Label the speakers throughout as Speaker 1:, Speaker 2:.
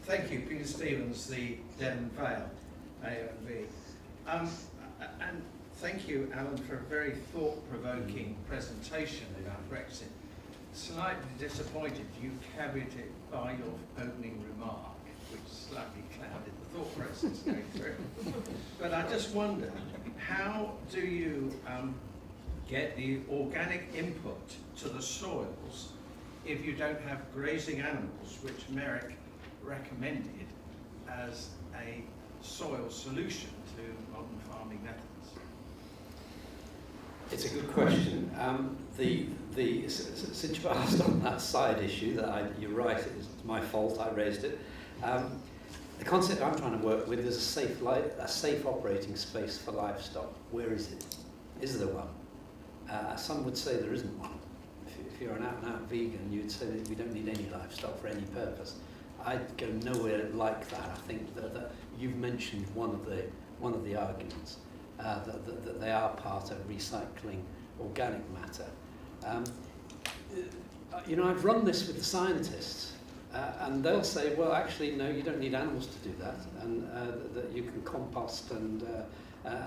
Speaker 1: Thank you, Peter Stevens, the Devon Vale AONB. And thank you, Alan, for a very thought-provoking presentation about Brexit. Slightly disappointed you carried it by your opening remark, which slightly clouded the thought process going through. But I just wonder, how do you get the organic input to the soils if you don't have grazing animals, which Merrick recommended as a soil solution to modern farming methods?
Speaker 2: It's a good question. Since you asked on that side issue, you're right, it's my fault, I raised it. The concept I'm trying to work with is a safe operating space for livestock. Where is it? Is there one? Some would say there isn't one. If you're an out-and-out vegan, you'd say that we don't need any livestock for any purpose. I'd go nowhere like that. I think that you've mentioned one of the arguments, that they are part of recycling organic matter. I've run this with the scientists, and they'll say, well, actually, no, you don't need animals to do that, and that you can compost and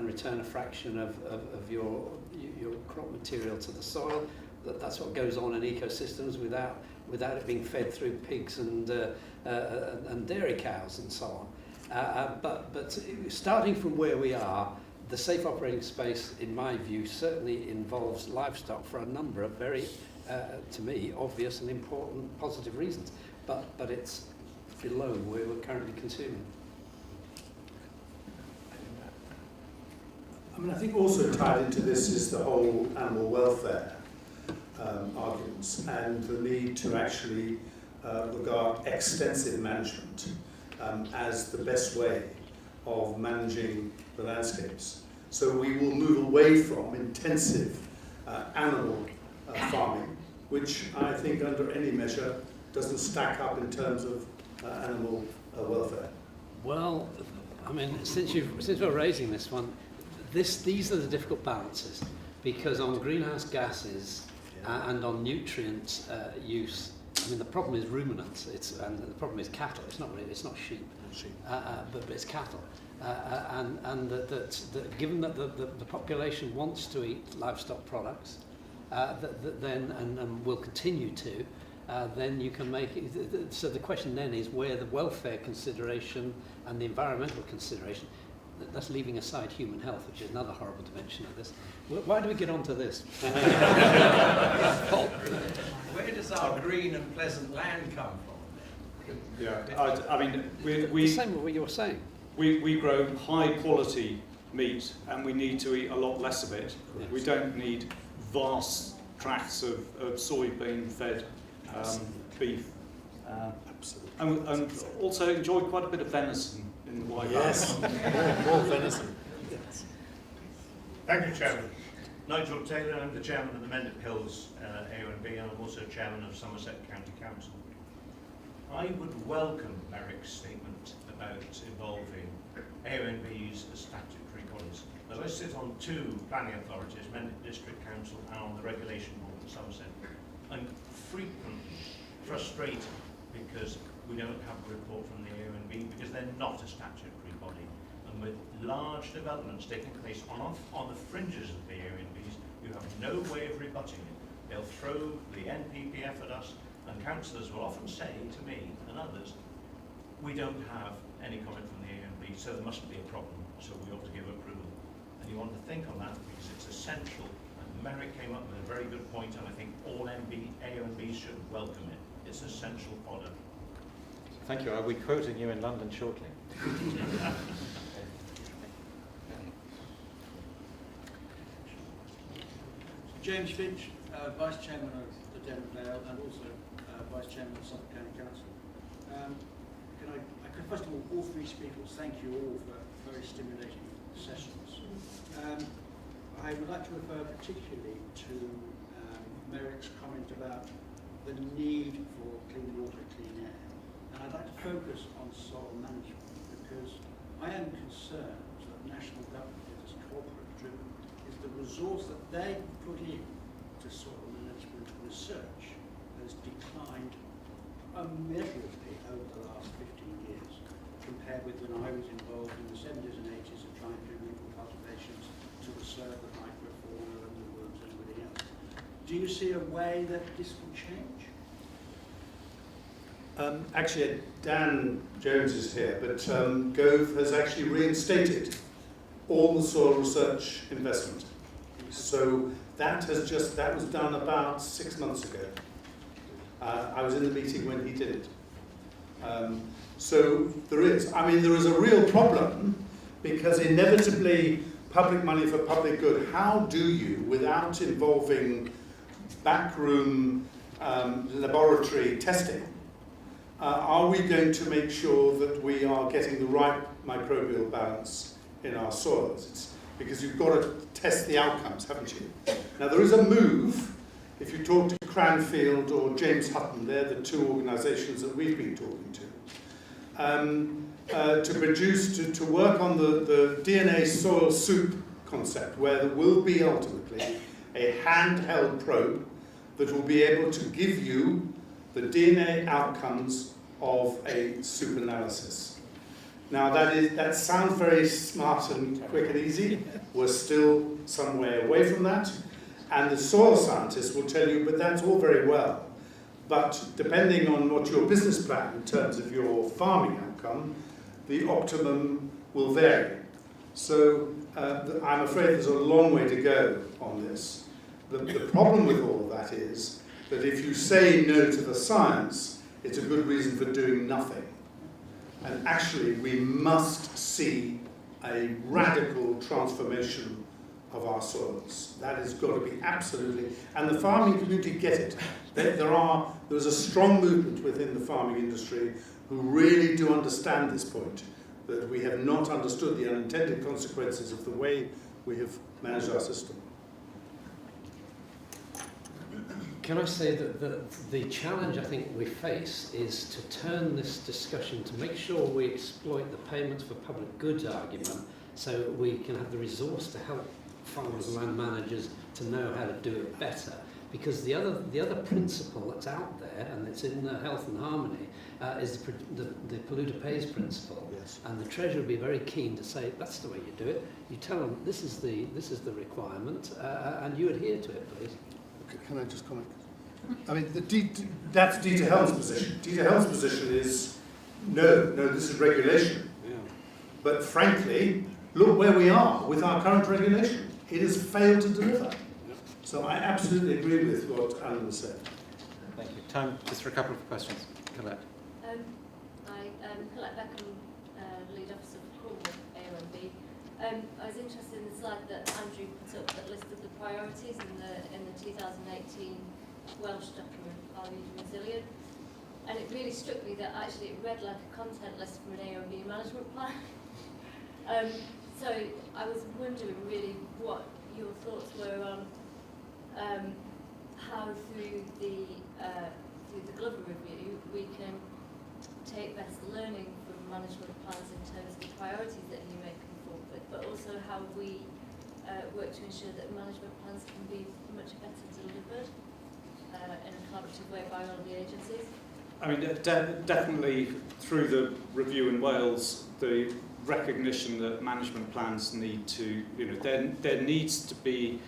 Speaker 2: return a fraction of your crop material to the soil. That's what goes on in ecosystems without it being fed through pigs and dairy cows and so on. But starting from where we are, the safe operating space, in my view, certainly involves livestock for a number of very, to me, obvious and important positive reasons. But it's below where we're currently consuming.
Speaker 3: I mean, I think also tied into this is the whole animal welfare arguments and the need to actually regard extensive management as the best way of managing the landscapes. So we will move away from intensive animal farming, which I think under any measure doesn't stack up in terms of animal welfare.
Speaker 2: Well, I mean, since we're raising this one, these are the difficult balances, because on greenhouse gases and on nutrient use, I mean, the problem is ruminants, and the problem is cattle. It's not sheep, but it's cattle. And that given that the population wants to eat livestock products, and will continue to, then you can make it. So the question then is where the welfare consideration and the environmental consideration. That's leaving aside human health, which is another horrible dimension of this. Why do we get onto this?
Speaker 1: Where does our green and pleasant land come from?
Speaker 4: Yeah, I mean,
Speaker 2: the same with what you were saying.
Speaker 4: We grow high quality meat, and we need to eat a lot less of it.
Speaker 2: Yes.
Speaker 4: We don't need vast tracts of soybean fed beef.
Speaker 3: Absolutely.
Speaker 4: And also enjoy quite a bit of venison in the White
Speaker 3: Yes, more venison. Yes.
Speaker 5: Thank you, Chairman. Nigel Taylor, I'm the Chairman of the Mendip Hills AONB, and I'm also Chairman of Somerset County Council. I would welcome Merrick's statement about involving AONBs as statutory bodies. As I sit on two planning authorities, Mendip District Council and on the Regulation Board in Somerset, I'm frequently frustrated because we don't have a report from the AONB because they're not a statutory body. And with large developments taking place on the fringes of the AONBs, you have no way of rebutting it. They'll throw the NPPF at us, and councillors will often say to me and others, we don't have any comment from the AONB, so there must be a problem, so we ought to give approval. And you want to think on that because it's essential. And Merrick came up with a very good point, and I think all AONBs should welcome it. It's essential fodder.
Speaker 6: Thank you. I'll be quoting you in London shortly.
Speaker 7: James Finch, Vice Chairman of the Devon Vale and also Vice Chairman of Suffolk County Council. I could first of all three speakers, thank you all for very stimulating sessions. I would like to refer particularly to Merrick's comment about the need for clean water, clean air. And I'd like to focus on soil management because I am concerned that national government is corporate driven, is the resource that they put in to soil management research has declined immeasurably over the last 15 years, compared with when I was involved in the 70s and 80s of trying to do rural cultivations to preserve the microfauna and the woods and everything else. Do you see a way that this will change?
Speaker 3: Actually, Dan Jones is here, but Gove has actually reinstated all the soil research investment. So that was done about 6 months ago. I was in the meeting when he did it. So there is a real problem, because inevitably public money for public good, how do you, without involving backroom laboratory testing, are we going to make sure that we are getting the right microbial balance in our soils? Because you've got to test the outcomes, haven't you? Now there is a move, if you talk to Cranfield or James Hutton, they're the two organisations that we've been talking to, to work on the DNA soil soup concept, where there will be ultimately a handheld probe that will be able to give you the DNA outcomes of a soup analysis. Now that sounds very smart and quick and easy. We're still some way away from that. And the soil scientists will tell you, but that's all very well. But depending on what your business plan in terms of your farming outcome, the optimum will vary. So I'm afraid there's a long way to go on this. The problem with all of that is that if you say no to the science, it's a good reason for doing nothing. And actually, we must see a radical transformation of our soils. That has got to be absolutely, and the farming community get it. There's a strong movement within the farming industry who really do understand this point, that we have not understood the unintended consequences of the way we have managed our system.
Speaker 2: Can I say that the challenge I think we face is to turn this discussion to make sure we exploit the payments for public goods argument, so we can have the resource to help farmers and land managers to know how to do it better. Because the other principle that's out there, and it's in the Health and Harmony, is the polluter pays principle.
Speaker 3: Yes.
Speaker 2: And the Treasurer would be very keen to say, that's the way you do it. You tell them this is the requirement, and you adhere to it, please.
Speaker 3: Can I just comment? I mean, that's Dieter Helm's position. Dieter Helm's position is, no, this is regulation.
Speaker 2: Yeah.
Speaker 3: But frankly, look where we are with our current regulation. It has failed to deliver. So I absolutely agree with what Alan said.
Speaker 6: Thank you. Time just for a couple of questions. Colette.
Speaker 8: Colette Beckham, lead officer for Cornwall AONB. I was interested in the slide that Andrew put up that listed the priorities in the 2018 Welsh document, Valued and Resilient. And it really struck me that actually it read like a content list from an AONB management plan. So I was wondering really what your thoughts were on how through the Glover review we can take best learning from management plans in terms of the priorities that you may come forward with, but also how we work to ensure that management plans can be much better delivered in a collaborative way by all of the agencies.
Speaker 4: I mean, definitely through the review in Wales, the recognition that management plans need to, there needs to be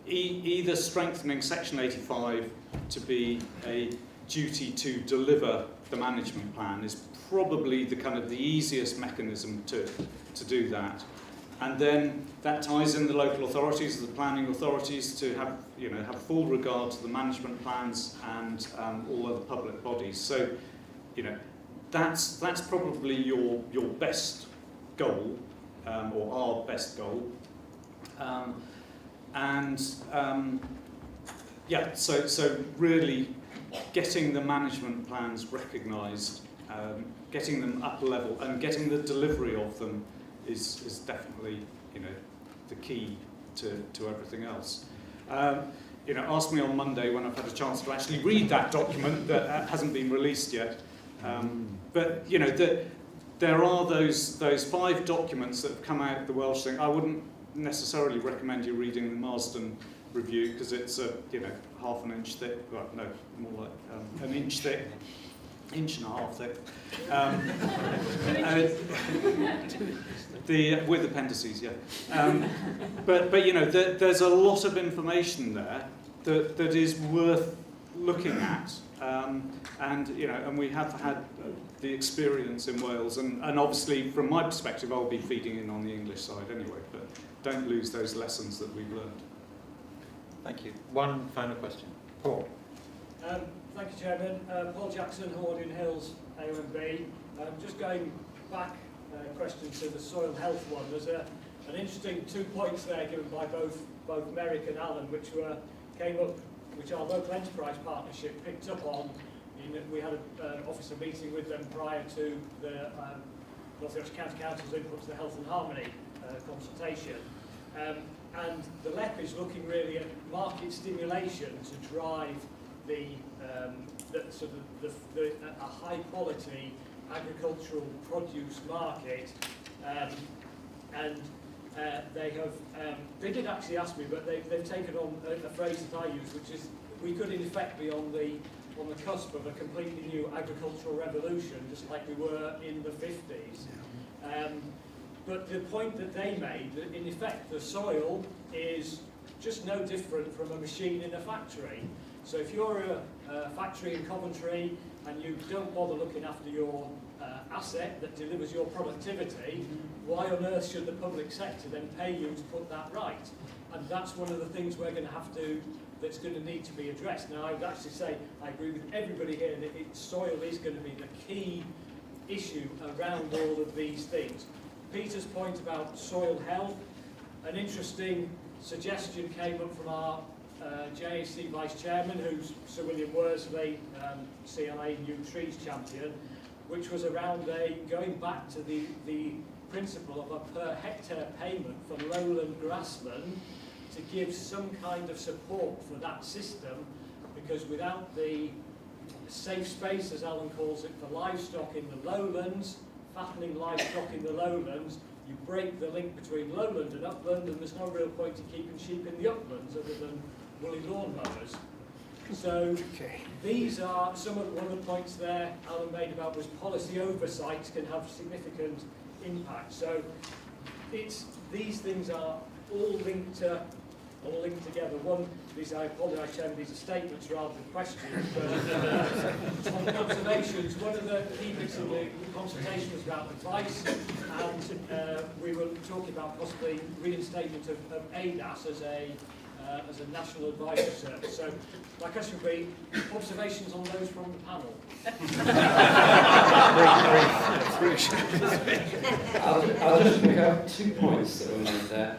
Speaker 4: either strengthening Section 85 to be a duty to deliver the management plan is probably the easiest mechanism to do that. And then that ties in the local authorities, the planning authorities, to have full regard to the management plans and all other public bodies. So, that's probably your best goal, or our best goal. So really getting the management plans recognised, getting them up a level, and getting the delivery of them is definitely the key to everything else. Ask me on Monday when I've had a chance to actually read that document that hasn't been released yet. But there are those 5 documents that have come out of the Welsh thing. I wouldn't necessarily recommend you reading the Marsden review because it's half an inch thick. Well, no, more like an inch thick. inch and a half thick. With appendices, yeah. But you know, there's a lot of information there that is worth looking at, and you know, and we have had the experience in Wales, and obviously from my perspective, I'll be feeding in on the English side anyway. But don't lose those lessons that we've learned.
Speaker 6: Thank you. One final question. Paul.
Speaker 9: Thank you, Chairman. Paul Jackson, Hordian Hills, AONB. Just going back, question to the soil health one. There's an interesting 2 points there given by both Merrick and Alan, which came up, which our local enterprise partnership picked up on. We had an officer meeting with them prior to the North Yorkshire County Council's input to the Health and Harmony consultation. And the LEP is looking really at market stimulation to drive a high quality agricultural produce market, and they did actually ask me, but they've taken on a phrase that I use, which is we could in effect be on the cusp of a completely new agricultural revolution, just like we were in the 50s. But the point that they made, that in effect the soil is just no different from a machine in a factory. So if you're a factory in Coventry and you don't bother looking after your asset that delivers your productivity, why on earth should the public sector then pay you to put that right? And that's one of the things we're going to have to, that's going to need to be addressed. Now, I would actually say I agree with everybody here that soil is going to be the key issue around all of these things. Peter's point about soil health, an interesting suggestion came up from our JAC Vice Chairman, who's Sir William Worsley, CLA New Trees Champion, which was around going back to the principle of a per hectare payment for lowland grassland to give some kind of support for that system, because without the safe space, as Alan calls it, for livestock in the lowlands, fattening livestock in the lowlands, you break the link between lowland and upland, and there's no real point to keeping sheep in the uplands other than woolly lawnmowers. So these are one of the points there Alan made about was policy oversight can have significant impact. So these things are all linked together. I apologise, Chairman, these are statements rather than questions, but on the observations, one of the key bits of the consultation was about advice, and we were talking about possibly reinstatement of ADAS as a national advisory service. So my question would be, observations on those from the panel?
Speaker 2: I'll just pick up 2 points that were made there.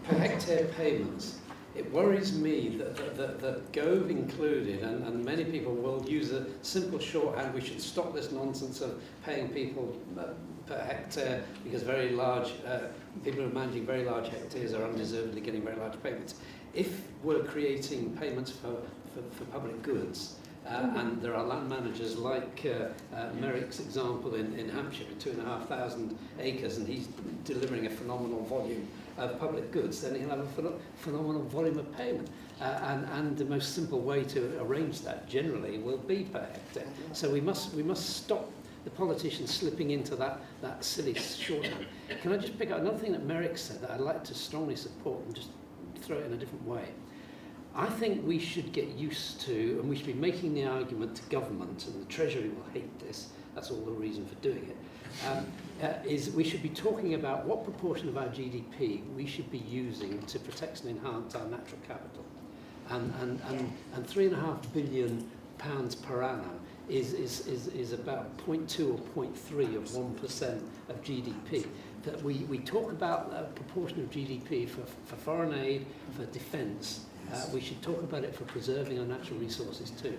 Speaker 2: Per hectare payments, it worries me that Gove included, and many people will use a simple shorthand, we should stop this nonsense of paying people per hectare, because very large, people who are managing very large hectares are undeservedly getting very large payments. If we're creating payments for public goods, and there are land managers like Merrick's example in Hampshire with 2,500 acres, and he's delivering a phenomenal volume of public goods, then he'll have a phenomenal volume of payment. And the most simple way to arrange that generally will be per hectare. So we must stop the politicians slipping into that silly shorthand. Can I just pick up another thing that Merrick said that I'd like to strongly support and just throw it in a different way? I think we should get used to, and we should be making the argument to government, and the Treasury will hate this, that's all the reason for doing it, is we should be talking about what proportion of our GDP we should be using to protect and enhance our natural capital. And £3.5 billion per annum is about 0.2 or 0.3 of 1% of GDP. That we talk about a proportion of GDP for foreign aid, for defence. We should talk about it for preserving our natural resources too.